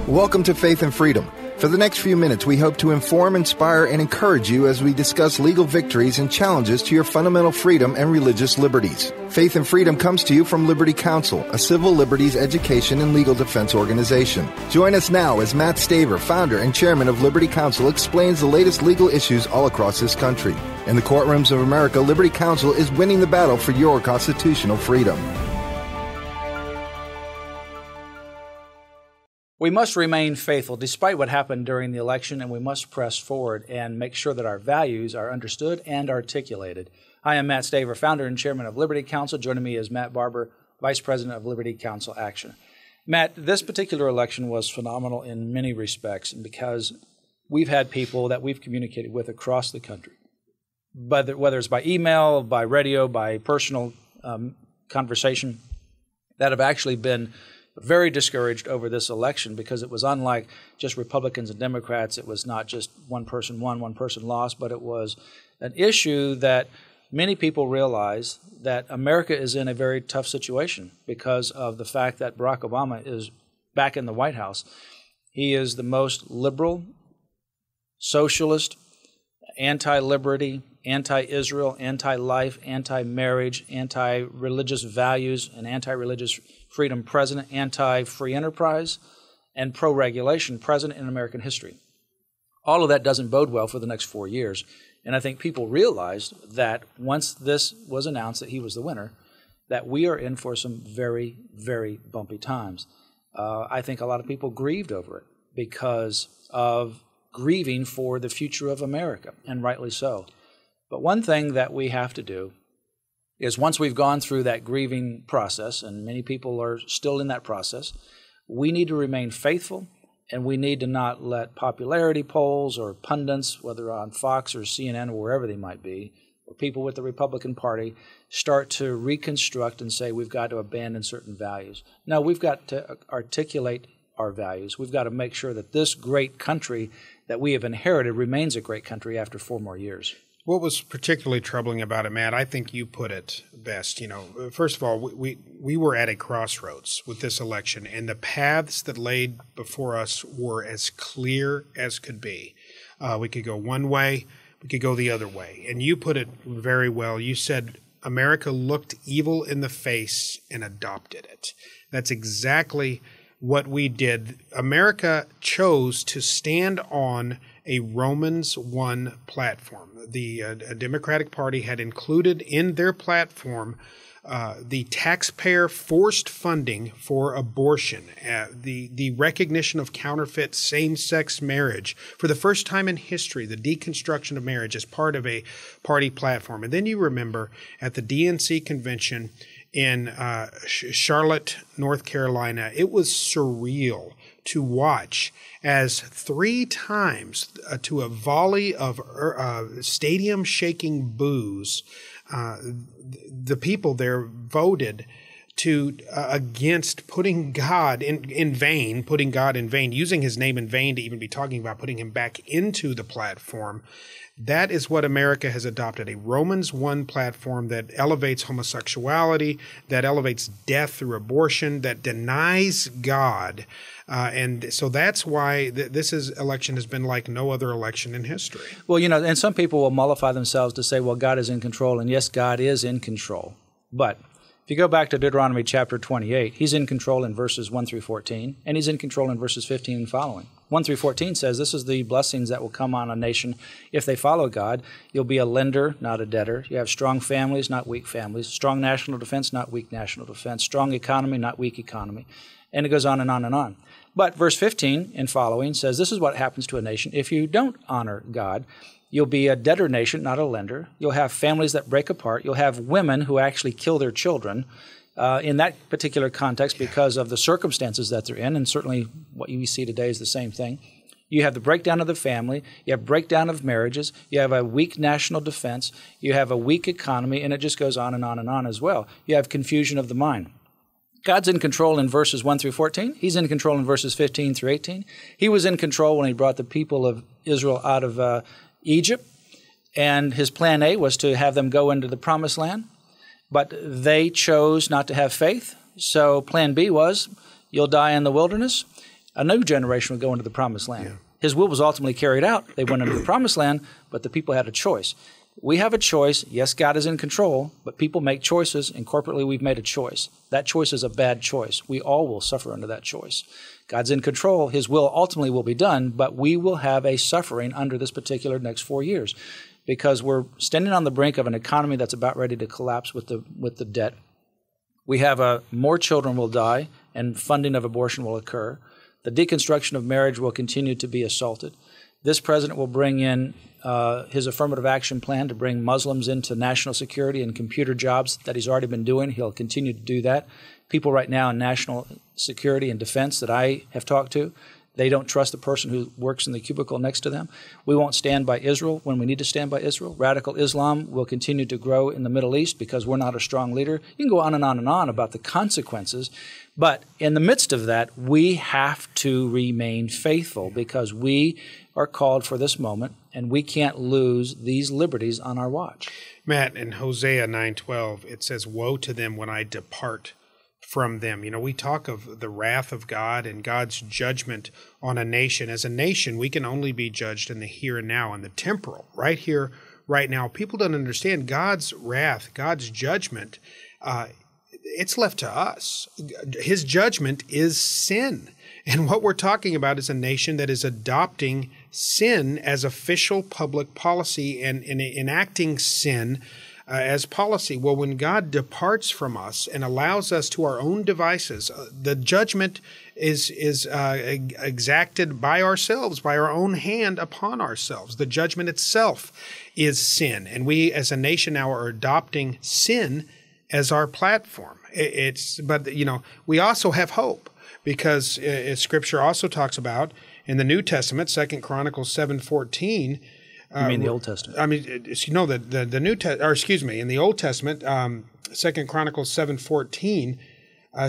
Welcome to Faith and Freedom. For the next few minutes, we hope to inform, inspire, and encourage you as we discuss legal victories and challenges to your fundamental freedom and religious liberties. Faith and Freedom comes to you from Liberty Counsel, a civil liberties education and legal defense organization. Join us now as Matt Staver, founder and chairman of Liberty Counsel, explains the latest legal issues all across this country. In the courtrooms of America, Liberty Counsel is winning the battle for your constitutional freedom. We must remain faithful despite what happened during the election, and we must press forward and make sure that our values are understood and articulated. I am Matt Staver, founder and chairman of Liberty Counsel. Joining me is Matt Barber, vice president of Liberty Counsel Action. Matt, this particular election was phenomenal in many respects because we've had people that we've communicated with across the country, whether it's by email, by radio, by personal conversation, that have actually been very discouraged over this election because it was unlike just Republicans and Democrats. It was not just one person won, one person lost, but it was an issue that many people realize that America is in a very tough situation because of the fact that Barack Obama is back in the White House. He is the most liberal, socialist, anti-liberty, anti-Israel, anti-life, anti-marriage, anti-religious values, and anti-religious freedom president, anti-free enterprise, and pro-regulation president in American history. All of that doesn't bode well for the next 4 years. And I think people realized that once this was announced that he was the winner, that we are in for some very, very bumpy times. I think a lot of people grieved over it because of grieving for the future of America, and rightly so. But one thing that we have to do is once we've gone through that grieving process, and many people are still in that process, we need to remain faithful, and we need to not let popularity polls or pundits, whether on Fox or CNN or wherever they might be, or people with the Republican Party, start to reconstruct and say we've got to abandon certain values. No, we've got to articulate our values. We've got to make sure that this great country that we have inherited remains a great country after 4 more years. What was particularly troubling about it, Matt, I think you put it best. You know, first of all, we were at a crossroads with this election, and the paths that laid before us were as clear as could be. We could go one way, we could go the other way. And you put it very well. You said America looked evil in the face and adopted it. That's exactly what we did. America chose to stand on a Romans 1 platform. The Democratic Party had included in their platform the taxpayer forced funding for abortion, the recognition of counterfeit same-sex marriage. For the first time in history, the deconstruction of marriage as part of a party platform. And then you remember at the DNC convention in Charlotte, North Carolina, it was surreal to watch as 3 times to a volley of stadium-shaking boos, the people there voted to against putting God in vain, using his name in vain to even be talking about putting him back into the platform. That is what America has adopted, a Romans 1 platform that elevates homosexuality, that elevates death through abortion, that denies God. And so that's why this election has been like no other election in history. Well, you know, and some people will mollify themselves to say, well, God is in control. And yes, God is in control. But if you go back to Deuteronomy chapter 28, he's in control in verses 1 through 14, and he's in control in verses 15 and following. 1 through 14 says, this is the blessings that will come on a nation if they follow God. You'll be a lender, not a debtor. You have strong families, not weak families. Strong national defense, not weak national defense. Strong economy, not weak economy. And it goes on and on and on. But verse 15 and following says, this is what happens to a nation if you don't honor God. You'll be a debtor nation, not a lender. You'll have families that break apart. You'll have women who actually kill their children in that particular context because of the circumstances that they're in, and certainly what you see today is the same thing. You have the breakdown of the family. You have breakdown of marriages. You have a weak national defense. You have a weak economy, and it just goes on and on and on as well. You have confusion of the mind. God's in control in verses 1 through 14. He's in control in verses 15 through 18. He was in control when he brought the people of Israel out of Egypt, and his plan A was to have them go into the promised land, but they chose not to have faith. So plan B was, you'll die in the wilderness. a new generation would go into the promised land. Yeah. His will was ultimately carried out. They went into the promised land, but the people had a choice. We have a choice. Yes, God is in control, but people make choices, and corporately we've made a choice. That choice is a bad choice. We all will suffer under that choice. God's in control. His will ultimately will be done, but we will have a suffering under this particular next 4 years because we're standing on the brink of an economy that's about ready to collapse with the debt. We have more children will die, and funding of abortion will occur. The deconstruction of marriage will continue to be assaulted. This president will bring in his affirmative action plan to bring Muslims into national security and computer jobs that he's already been doing. He'll continue to do that. People right now in national security and defense that I have talked to, they don't trust the person who works in the cubicle next to them. We won't stand by Israel when we need to stand by Israel. Radical Islam will continue to grow in the Middle East because we're not a strong leader. You can go on and on and on about the consequences. But in the midst of that, we have to remain faithful because we are called for this moment, and we can't lose these liberties on our watch. Matt, in Hosea 9:12, it says, "Woe to them when I depart from them." You know, we talk of the wrath of God and God's judgment on a nation. As a nation, we can only be judged in the here and now, in the temporal, right here, right now. People don't understand God's wrath, God's judgment. It's left to us. His judgment is sin. And what we're talking about is a nation that is adopting sin as official public policy and enacting sin as policy. Well, when God departs from us and allows us to our own devices, the judgment is exacted by ourselves, by our own hand upon ourselves. The judgment itself is sin. And we as a nation now are adopting sin as our platform. But we also have hope because Scripture also talks about in the New Testament, 2 Chronicles 7:14. You mean the Old Testament? I mean, the New Testament, in the Old Testament, 2 Chronicles 7:14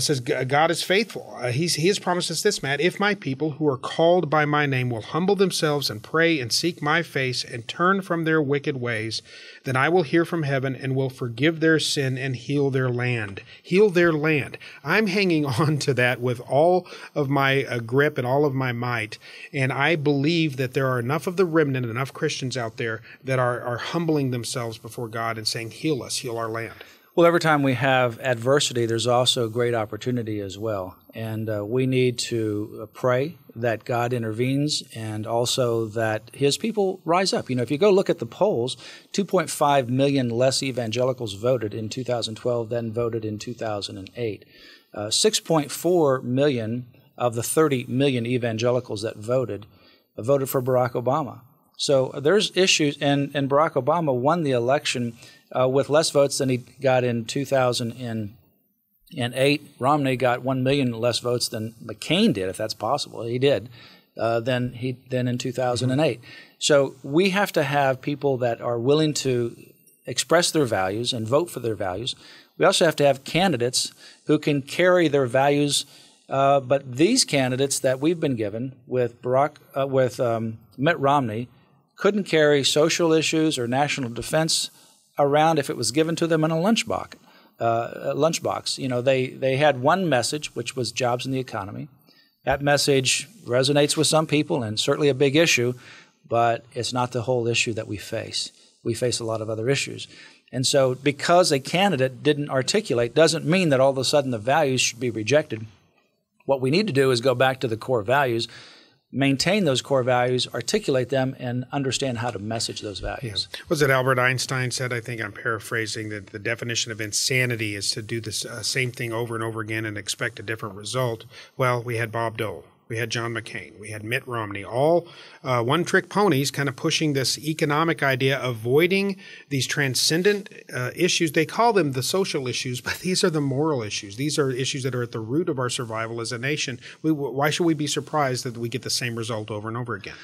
says God is faithful. He has promised us this, Matt: if my people who are called by my name will humble themselves and pray and seek my face and turn from their wicked ways, then I will hear from heaven and will forgive their sin and heal their land. Heal their land. I'm hanging on to that with all of my grip and all of my might, and I believe that there are enough of the remnant, enough Christians out there that are humbling themselves before God and saying, heal us, heal our land. Well, every time we have adversity, there's also great opportunity as well. And we need to pray that God intervenes and also that his people rise up. You know, if you go look at the polls, 2.5 million less evangelicals voted in 2012 than voted in 2008. 6.4 million of the 30 million evangelicals that voted for Barack Obama. So there's issues, and Barack Obama won the election with less votes than he got in 2008. Romney got 1 million less votes than McCain did, if that's possible. He did, than in 2008. So we have to have people that are willing to express their values and vote for their values. We also have to have candidates who can carry their values. But these candidates that we've been given with Mitt Romney couldn't carry social issues or national defense around if it was given to them in a lunchbox. You know, they had one message, which was jobs in the economy. That message resonates with some people and certainly a big issue, but it's not the whole issue that we face. We face a lot of other issues. And so because a candidate didn't articulate doesn't mean that all of a sudden the values should be rejected. What we need to do is go back to the core values, maintain those core values, articulate them, and understand how to message those values. Yeah. Was it Albert Einstein said, I think I'm paraphrasing, that the definition of insanity is to do the same thing over and over again and expect a different result? Well, we had Bob Dole. We had John McCain. We had Mitt Romney, all one-trick ponies kind of pushing this economic idea, avoiding these transcendent issues. They call them the social issues, but these are the moral issues. These are issues that are at the root of our survival as a nation. Why should we be surprised that we get the same result over and over again?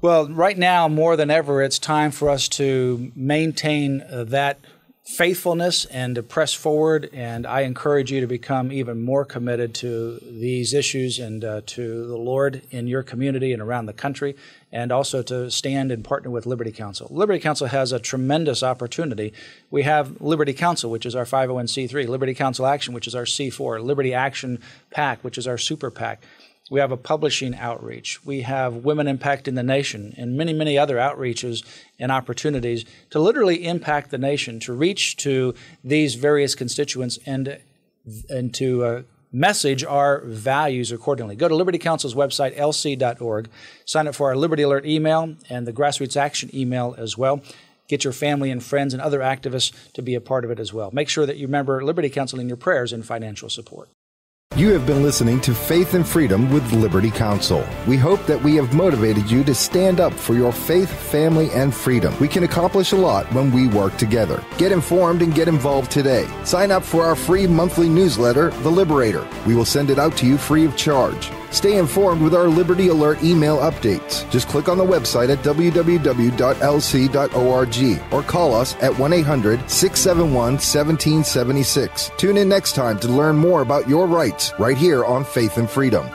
Well, right now, more than ever, it's time for us to maintain that faithfulness and to press forward, and I encourage you to become even more committed to these issues and to the Lord in your community and around the country, and also to stand and partner with Liberty Counsel. Liberty Counsel has a tremendous opportunity. We have Liberty Counsel, which is our 501c3, Liberty Counsel Action, which is our C4, Liberty Action PAC, which is our Super PAC. We have a publishing outreach. We have Women Impacting the Nation and many, many other outreaches and opportunities to literally impact the nation, to reach to these various constituents and to message our values accordingly. Go to Liberty Counsel's website, lc.org. Sign up for our Liberty Alert email and the Grassroots Action email as well. Get your family and friends and other activists to be a part of it as well. Make sure that you remember Liberty Counsel in your prayers and financial support. You have been listening to Faith and Freedom with Liberty Counsel. We hope that we have motivated you to stand up for your faith, family, and freedom. We can accomplish a lot when we work together. Get informed and get involved today. Sign up for our free monthly newsletter, The Liberator. We will send it out to you free of charge. Stay informed with our Liberty Alert email updates. Just click on the website at www.lc.org or call us at 1-800-671-1776. Tune in next time to learn more about your rights right here on Faith and Freedom.